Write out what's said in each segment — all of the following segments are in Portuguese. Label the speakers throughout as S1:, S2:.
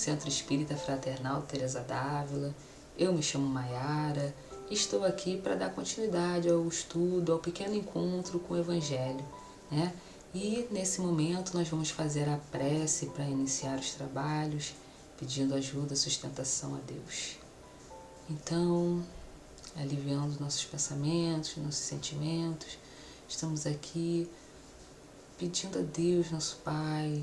S1: Centro Espírita Fraternal Teresa d'Ávila. Eu me chamo Maiara e estou aqui para dar continuidade ao estudo, ao pequeno encontro com o Evangelho, né? E nesse momento nós vamos fazer a prece para iniciar os trabalhos, pedindo ajuda, sustentação a Deus. Então, aliviando nossos pensamentos, nossos sentimentos, estamos aqui pedindo a Deus, nosso Pai,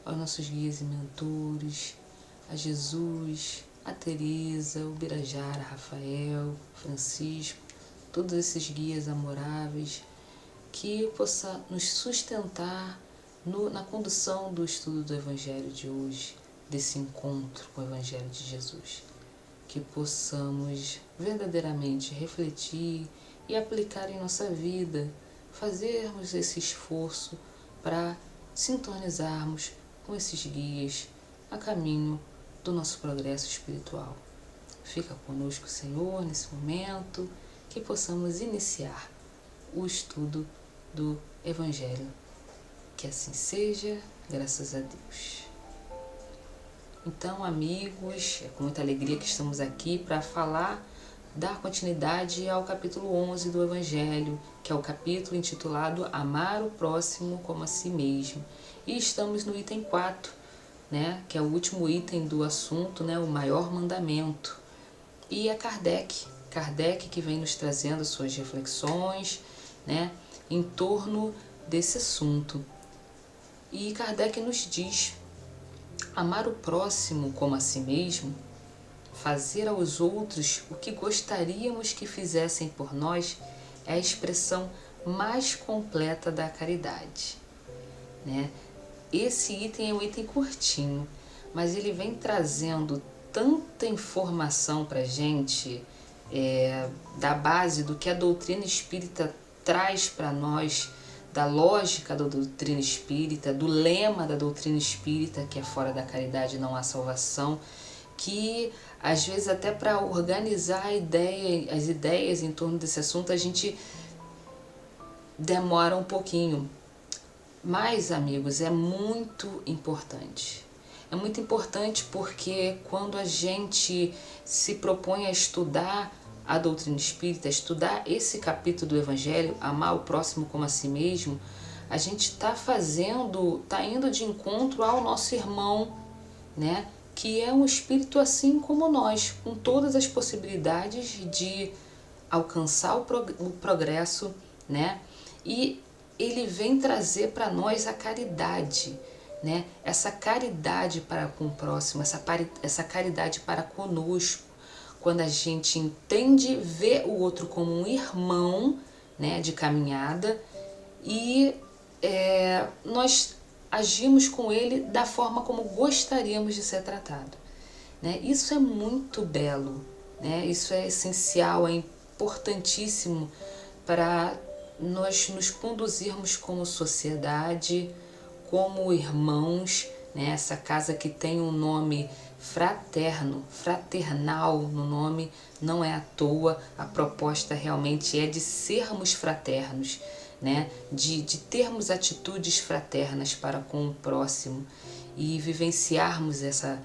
S1: aos nossos guias e mentores, a Jesus, a Teresa, o Birajara, Rafael, Francisco, todos esses guias amoráveis, que possa nos sustentar na condução do estudo do Evangelho de hoje, desse encontro com o Evangelho de Jesus. Que possamos verdadeiramente refletir e aplicar em nossa vida, fazermos esse esforço para sintonizarmos com esses guias a caminho do nosso progresso espiritual. Fica conosco, Senhor, nesse momento, que possamos iniciar o estudo do Evangelho. Que assim seja, graças a Deus. Então, amigos, é com muita alegria que estamos aqui para dar continuidade ao capítulo 11 do Evangelho, que é o capítulo intitulado Amar o Próximo como a Si Mesmo. E estamos no item 4, né, que é o último item do assunto, né, o maior mandamento. E é Kardec que vem nos trazendo suas reflexões, né, em torno desse assunto. E Kardec nos diz: amar o próximo como a si mesmo, fazer aos outros o que gostaríamos que fizessem por nós, é a expressão mais completa da caridade, né? Esse item é um item curtinho, mas ele vem trazendo tanta informação para a gente, da base do que a doutrina espírita traz para nós, da lógica da doutrina espírita, do lema da doutrina espírita, que é fora da caridade não há salvação, que às vezes até para organizar as ideias em torno desse assunto a gente demora um pouquinho. Mas, amigos, é muito importante. É muito importante porque quando a gente se propõe a estudar a doutrina espírita, a estudar esse capítulo do Evangelho, amar o próximo como a si mesmo, a gente está indo de encontro ao nosso irmão, né? Que é um espírito assim como nós, com todas as possibilidades de alcançar o progresso, né? E ele vem trazer para nós a caridade, né? Essa caridade para com o próximo, essa caridade para conosco. Quando a gente entende, vê o outro como um irmão, né, de caminhada, e nós agimos com ele da forma como gostaríamos de ser tratado, né? Isso é muito belo, né? Isso é essencial, é importantíssimo para nós nos conduzirmos como sociedade, como irmãos, né? Essa casa que tem um nome fraterno, fraternal no nome, não é à toa. A proposta realmente é de sermos fraternos, né? De termos atitudes fraternas para com o próximo e vivenciarmos essa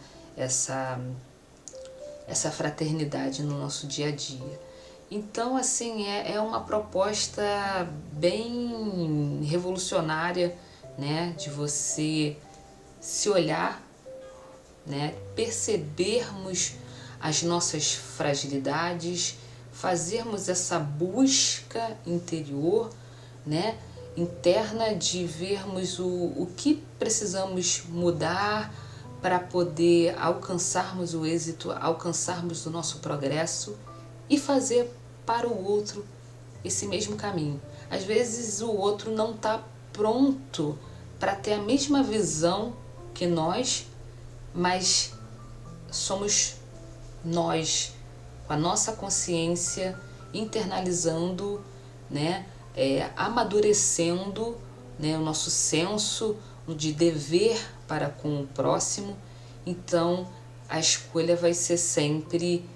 S1: fraternidade no nosso dia a dia. Então, assim, é uma proposta bem revolucionária, né? De você se olhar, né? Percebermos as nossas fragilidades, fazermos essa busca interior, né? Interna, de vermos o que precisamos mudar para poder alcançarmos o êxito, alcançarmos o nosso progresso e fazer para o outro esse mesmo caminho. Às vezes o outro não está pronto para ter a mesma visão que nós, mas somos nós, com a nossa consciência, internalizando, né, amadurecendo, né, o nosso senso de dever para com o próximo. Então a escolha vai ser sempre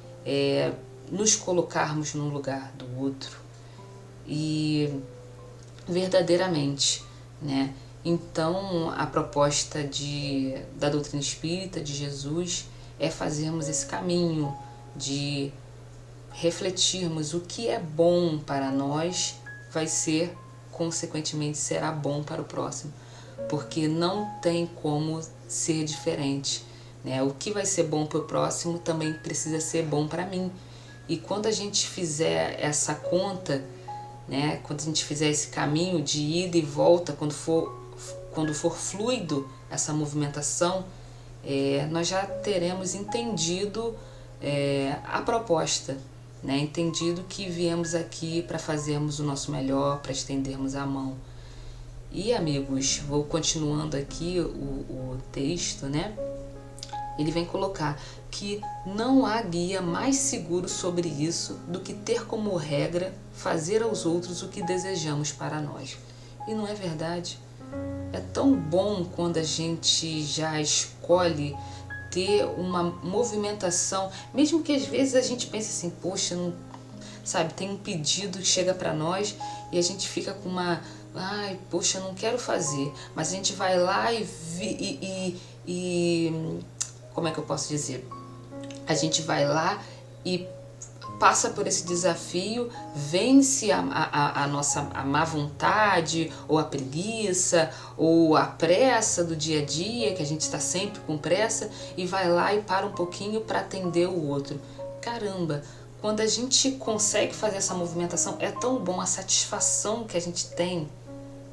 S1: nos colocarmos no lugar do outro e verdadeiramente, né, Então, a proposta da doutrina espírita, de Jesus, é fazermos esse caminho de refletirmos o que é bom para nós, consequentemente, será bom para o próximo, porque não tem como ser diferente, né? O que vai ser bom para o próximo também precisa ser bom para mim. E quando a gente fizer essa conta, né? Quando a gente fizer esse caminho de ida e volta, quando for fluido essa movimentação, nós já teremos entendido a proposta, né? Entendido que viemos aqui para fazermos o nosso melhor, para estendermos a mão. E, amigos, vou continuando aqui o texto, né? Ele vem colocar que não há guia mais seguro sobre isso do que ter como regra fazer aos outros o que desejamos para nós. E não é verdade? É tão bom quando a gente já escolhe ter uma movimentação, mesmo que às vezes a gente pense assim, poxa, não, sabe, tem um pedido que chega para nós e a gente fica com uma, ai, poxa, não quero fazer, mas a gente vai lá e como é que eu posso dizer? A gente vai lá e passa por esse desafio, vence a nossa má vontade, ou a preguiça, ou a pressa do dia a dia, que a gente está sempre com pressa, e vai lá e para um pouquinho para atender o outro. Caramba, quando a gente consegue fazer essa movimentação, é tão bom, a satisfação que a gente tem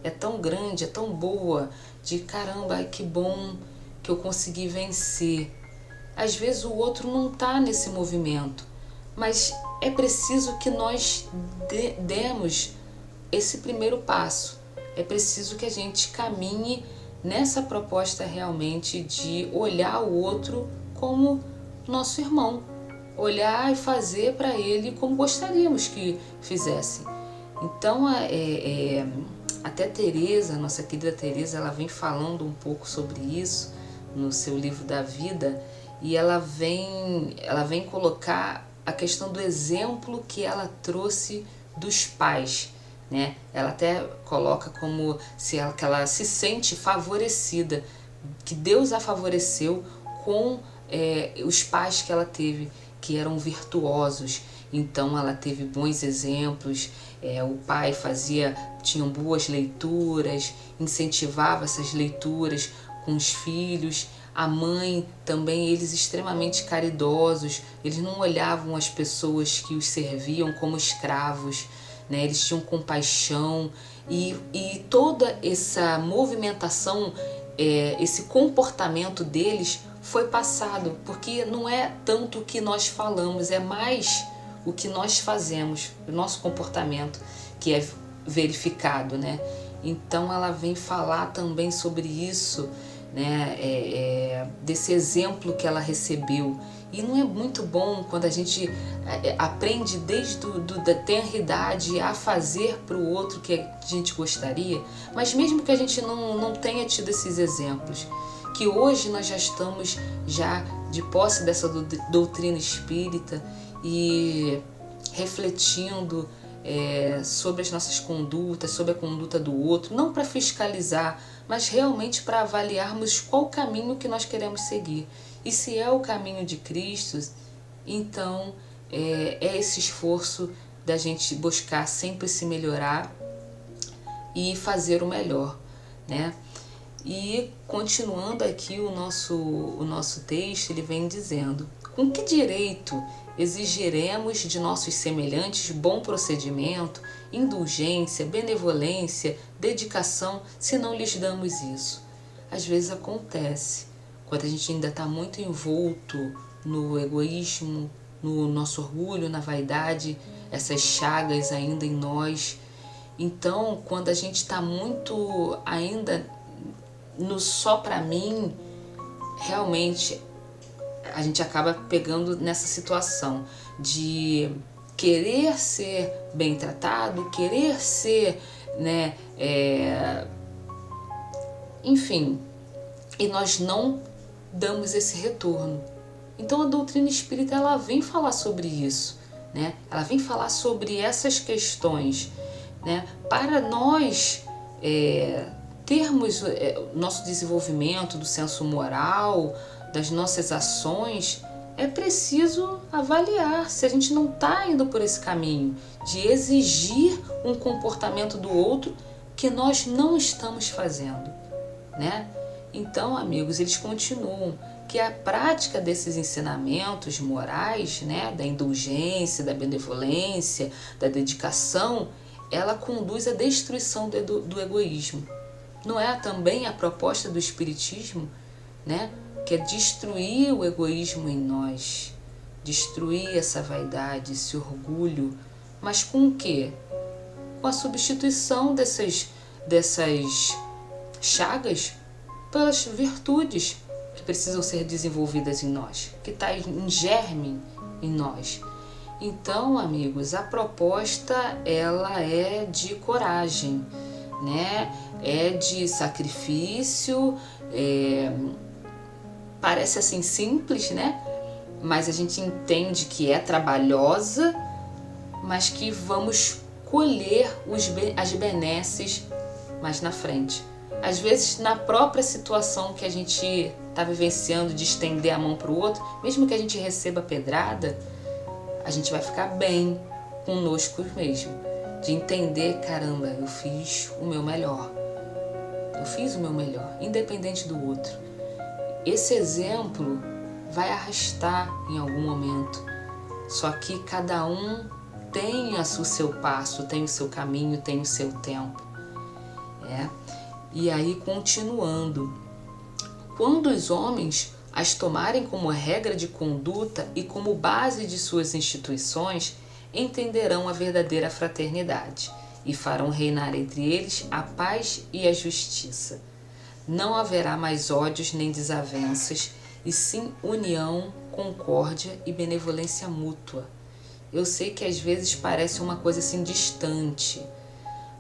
S1: é tão grande, é tão boa, de caramba, ai, que bom que eu consegui vencer. Às vezes o outro não está nesse movimento, mas é preciso que nós demos esse primeiro passo. É preciso que a gente caminhe nessa proposta realmente de olhar o outro como nosso irmão. Olhar e fazer para ele como gostaríamos que fizesse. Então, até Teresa, nossa querida Teresa, ela vem falando um pouco sobre isso no seu livro da vida, e ela vem colocar a questão do exemplo que ela trouxe dos pais, né? Ela até coloca como que ela se sente favorecida, que Deus a favoreceu com os pais que ela teve, que eram virtuosos. Então ela teve bons exemplos, o pai tinha boas leituras, incentivava essas leituras com os filhos. A mãe também, eles extremamente caridosos, eles não olhavam as pessoas que os serviam como escravos, né? Eles tinham compaixão e toda essa movimentação, esse comportamento deles foi passado, porque não é tanto o que nós falamos, é mais o que nós fazemos, o nosso comportamento que é verificado, né? Então ela vem falar também sobre isso, né, desse exemplo que ela recebeu. E não é muito bom quando a gente aprende desde da tenridade a fazer para o outro que a gente gostaria, mas mesmo que a gente não tenha tido esses exemplos, que hoje nós já estamos de posse dessa doutrina espírita e refletindo sobre as nossas condutas, sobre a conduta do outro, não para fiscalizar, mas realmente para avaliarmos qual caminho que nós queremos seguir. E se é o caminho de Cristo, então é esse esforço da gente buscar sempre se melhorar e fazer o melhor, né? E continuando aqui o nosso texto, ele vem dizendo: com que direito exigiremos de nossos semelhantes bom procedimento, indulgência, benevolência, dedicação, se não lhes damos isso? Às vezes acontece, quando a gente ainda está muito envolto no egoísmo, no nosso orgulho, na vaidade, essas chagas ainda em nós. Então, quando a gente está muito ainda no só para mim, realmente a gente acaba pegando nessa situação de querer ser bem tratado, querer ser, né, enfim, e nós não damos esse retorno. Então a doutrina espírita, ela vem falar sobre isso, né? Ela vem falar sobre essas questões, né? Para nós termos o nosso desenvolvimento do senso moral, das nossas ações, é preciso avaliar se a gente não está indo por esse caminho de exigir um comportamento do outro que nós não estamos fazendo, né? Então, amigos, eles continuam que a prática desses ensinamentos morais, né, da indulgência, da benevolência, da dedicação, ela conduz à destruição do egoísmo. Não é também a proposta do Espiritismo, né, que é destruir o egoísmo em nós, destruir essa vaidade, esse orgulho, mas com o quê? Com a substituição dessas chagas pelas virtudes que precisam ser desenvolvidas em nós, que está em germe em nós. Então, amigos, a proposta ela é de coragem, né? É de sacrifício, parece assim simples, né? Mas a gente entende que é trabalhosa, mas que vamos colher as benesses mais na frente. Às vezes, na própria situação que a gente está vivenciando de estender a mão para o outro, mesmo que a gente receba pedrada, a gente vai ficar bem conosco mesmo. De entender, caramba, eu fiz o meu melhor. Eu fiz o meu melhor, independente do outro. Esse exemplo vai arrastar em algum momento. Só que cada um tem o seu passo, tem o seu caminho, tem o seu tempo. E aí, continuando. Quando os homens as tomarem como regra de conduta e como base de suas instituições, entenderão a verdadeira fraternidade e farão reinar entre eles a paz e a justiça. Não haverá mais ódios nem desavenças, e sim união, concórdia e benevolência mútua. Eu sei que às vezes parece uma coisa assim distante,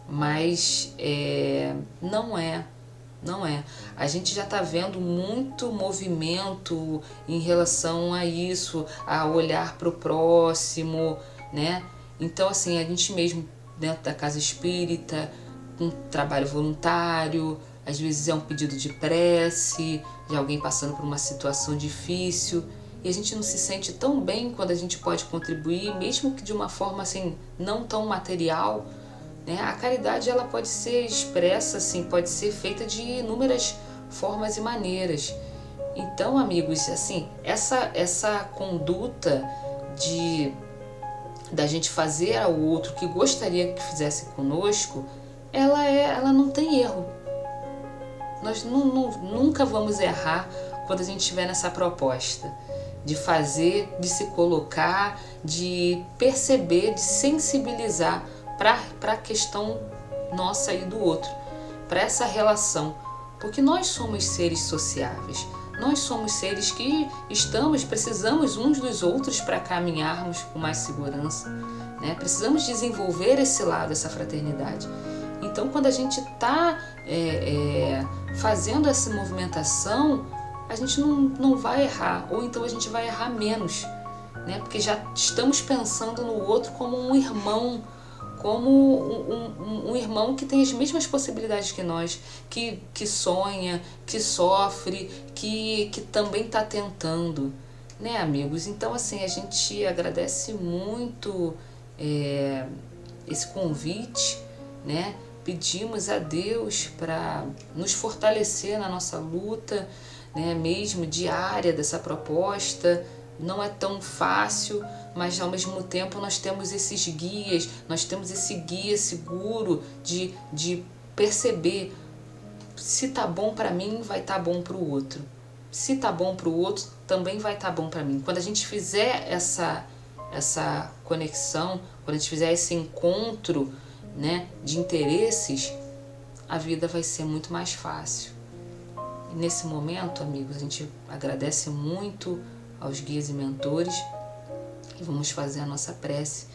S1: mas não é. A gente já está vendo muito movimento em relação a isso, a olhar para o próximo, né? Então, assim, a gente mesmo dentro da casa espírita, um trabalho voluntário, às vezes é um pedido de prece, de alguém passando por uma situação difícil, e a gente não se sente tão bem quando a gente pode contribuir, mesmo que de uma forma assim, não tão material, né? A caridade ela pode ser expressa, assim, pode ser feita de inúmeras formas e maneiras. Então, amigos, assim, essa conduta da gente fazer ao outro que gostaria que fizesse conosco, ela não tem erro. Nós nunca vamos errar quando a gente estiver nessa proposta de fazer, de se colocar, de perceber, de sensibilizar para a questão nossa e do outro, para essa relação, porque nós somos seres sociáveis, nós somos seres que precisamos uns dos outros para caminharmos com mais segurança, né? Precisamos desenvolver esse lado, essa fraternidade. Então, quando a gente está fazendo essa movimentação, a gente não vai errar, ou então a gente vai errar menos, né? Porque já estamos pensando no outro como um irmão, como um irmão que tem as mesmas possibilidades que nós, que sonha, que sofre, que também está tentando, né, amigos? Então, assim, a gente agradece muito esse convite, né? Pedimos a Deus para nos fortalecer na nossa luta, né, mesmo diária dessa proposta. Não é tão fácil, mas ao mesmo tempo nós temos esses guias, nós temos esse guia seguro de perceber se tá bom para mim, vai estar bom para o outro. Se tá bom para o outro, também vai estar bom para mim. Quando a gente fizer essa conexão, quando a gente fizer esse encontro, né, de interesses, a vida vai ser muito mais fácil. E nesse momento, amigos, a gente agradece muito aos guias e mentores e vamos fazer a nossa prece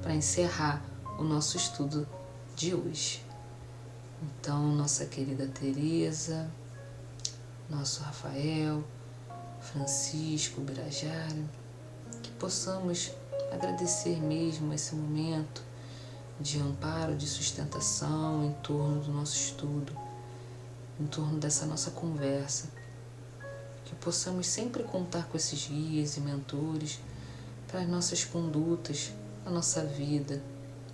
S1: para encerrar o nosso estudo de hoje. Então, nossa querida Teresa, nosso Rafael, Francisco, Birajara, que possamos agradecer mesmo esse momento de amparo, de sustentação em torno do nosso estudo, em torno dessa nossa conversa, que possamos sempre contar com esses guias e mentores para as nossas condutas, a nossa vida,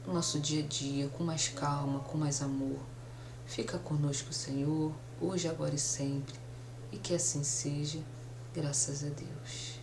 S1: o nosso dia a dia, com mais calma, com mais amor. Fica conosco, Senhor, hoje, agora e sempre, e que assim seja, graças a Deus.